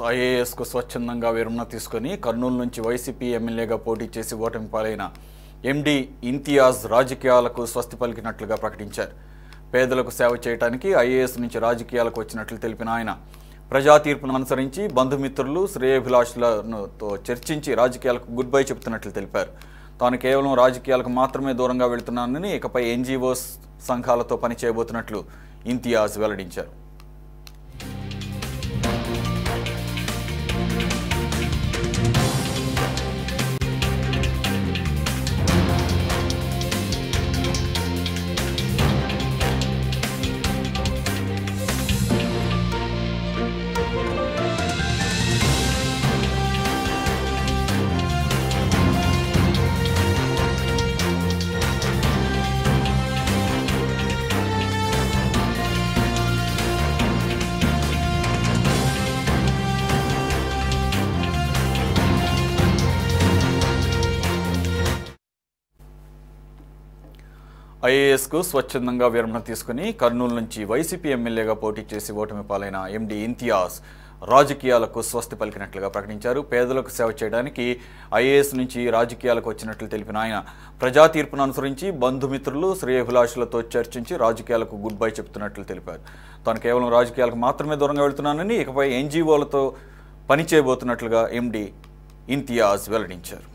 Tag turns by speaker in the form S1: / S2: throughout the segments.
S1: ఐఏఎస్కు స్వచ్ఛందంగా విరమణ తీసుకుని కర్నూలు నుంచి వైసీపీ ఎమ్మెల్యేగా పోటీ చేసి ఓటమి పాలైన ఎండీ ఇంతియాజ్ రాజకీయాలకు స్వస్తి పలికినట్లుగా ప్రకటించారు. పేదలకు సేవ చేయడానికి ఐఏఎస్ నుంచి రాజకీయాలకు వచ్చినట్లు తెలిపిన ఆయన ప్రజా తీర్పును అనుసరించి బంధుమిత్రులు శ్రేయోభిలాషులతో చర్చించి రాజకీయాలకు గుడ్ బై చెబుతున్నట్లు తెలిపారు. తాను కేవలం రాజకీయాలకు మాత్రమే దూరంగా వెళ్తున్నానని ఇకపై ఎన్జీఓస్ సంఘాలతో పని చేయబోతున్నట్లు ఇంతియాజ్ వెల్లడించారు. ఐఏఎస్కు స్వచ్ఛందంగా విరమణ తీసుకుని కర్నూలు నుంచి వైసీపీ ఎమ్మెల్యేగా పోటీ చేసి ఓటమి పాలైన ఎండీ ఇంతియాజ్ రాజకీయాలకు స్వస్తి పలికినట్లుగా ప్రకటించారు. పేదలకు సేవ చేయడానికి ఐఏఎస్ నుంచి రాజకీయాలకు వచ్చినట్లు తెలిపిన ఆయన ప్రజా తీర్పును అనుసరించి బంధుమిత్రులు శ్రేయోభిలాషులతో చర్చించి రాజకీయాలకు గుడ్ బై చెబుతున్నట్లు తెలిపారు. తాను కేవలం రాజకీయాలకు మాత్రమే దూరంగా వెళ్తున్నానని ఇకపై ఎన్జీఓలతో పని చేయబోతున్నట్లుగా ఎండీ ఇంతియాజ్ వెల్లడించారు.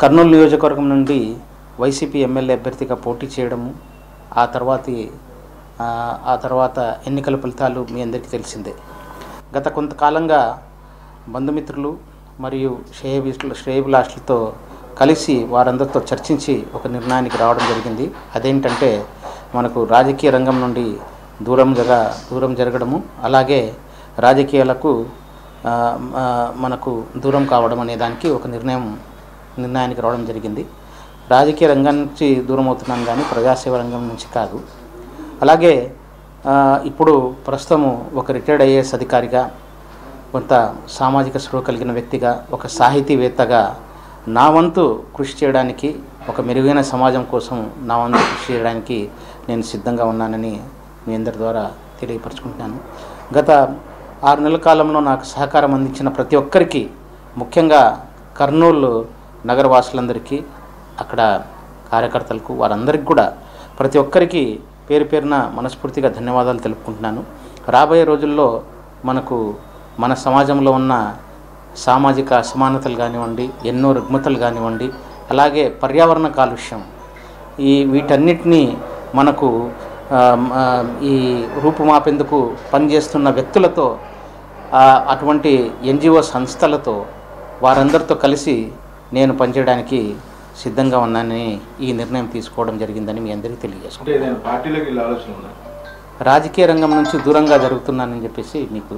S2: కర్నూలు నియోజకవర్గం నుండి వైసీపీ ఎమ్మెల్యే అభ్యర్థిగా పోటీ చేయడము, ఆ తర్వాత ఎన్నికల ఫలితాలు మీ అందరికీ తెలిసిందే. గత కొంతకాలంగా బంధుమిత్రులు మరియు శ్రేయోభిలాషులతో కలిసి వారందరితో చర్చించి ఒక నిర్ణయానికి రావడం జరిగింది. అదేంటంటే మనకు రాజకీయ రంగం నుండి దూరం జరగడము, అలాగే రాజకీయాలకు మనకు దూరం కావడం అనే దానికి ఒక నిర్ణయానికి రావడం జరిగింది. రాజకీయ రంగం నుంచి దూరం అవుతున్నాను కానీ ప్రజాసేవ రంగం నుంచి కాదు. అలాగే ఇప్పుడు ప్రస్తుతము ఒక రిటైర్డ్ ఐఏఎస్ అధికారిగా, కొంత సామాజిక స్పృహ కలిగిన వ్యక్తిగా, ఒక సాహితీవేత్తగా నా వంతు కృషి చేయడానికి, ఒక మెరుగైన సమాజం కోసం నా వంతు కృషి చేయడానికి నేను సిద్ధంగా ఉన్నానని మీ అందరి ద్వారా తెలియపరచుకుంటున్నాను. గత 6 నెలల కాలంలో నాకు సహకారం అందించిన ప్రతి ఒక్కరికి, ముఖ్యంగా కర్నూలు నగరవాసులందరికీ, అక్కడ కార్యకర్తలకు, వారందరికీ కూడా ప్రతి ఒక్కరికి పేరు పేరున మనస్ఫూర్తిగా ధన్యవాదాలు తెలుపుకుంటున్నాను. రాబోయే రోజుల్లో మన సమాజంలో ఉన్న సామాజిక అసమానతలు కానివ్వండి, ఎన్నో రుగ్మతలు కానివ్వండి, అలాగే పర్యావరణ కాలుష్యం, వీటన్నిటినీ మనకు ఈ రూపుమాపేందుకు పనిచేస్తున్న వ్యక్తులతో, అటువంటి ఎన్జిఓ సంస్థలతో, వారందరితో కలిసి నేను పనిచేయడానికి సిద్ధంగా ఉన్నానని ఈ నిర్ణయం తీసుకోవడం జరిగిందని మీ అందరికీ తెలియజేసుకుంటాను.
S3: రాజకీయ రంగం నుంచి
S2: దూరంగా జరుగుతున్నానని చెప్పేసి మీకు